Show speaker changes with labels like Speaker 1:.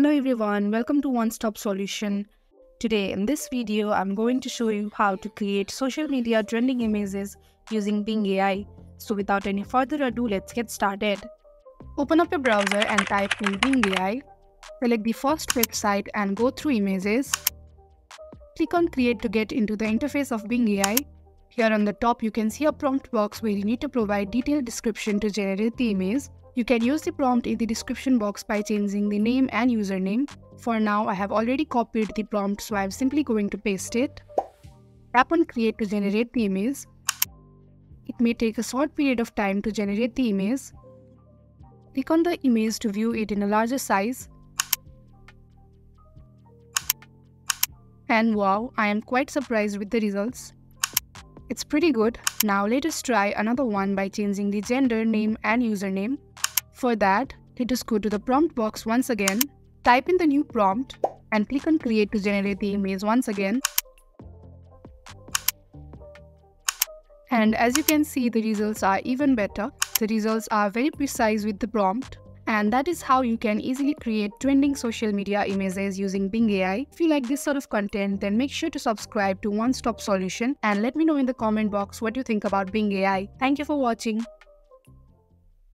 Speaker 1: Hello everyone, welcome to One Stop Solution. Today in this video, I'm going to show you how to create social media trending images using Bing AI. So without any further ado, let's get started. Open up your browser and type in Bing AI. Select the first website and go through images. Click on Create to get into the interface of Bing AI. Here on the top, you can see a prompt box where you need to provide detailed description to generate the image. You can use the prompt in the description box by changing the name and username. For now, I have already copied the prompt, so I'm simply going to paste it. Tap on Create to generate the image. It may take a short period of time to generate the image. Click on the image to view it in a larger size. And wow, I am quite surprised with the results. It's pretty good. Now let us try another one by changing the gender, name and username. For that, let us go to the prompt box once again, type in the new prompt and click on Create to generate the image once again. And as you can see, the results are even better. The results are very precise with the prompt. And that is how you can easily create trending social media images using Bing AI. If you like this sort of content, then make sure to subscribe to One Stop Solution and let me know in the comment box what you think about Bing AI. Thank you for watching.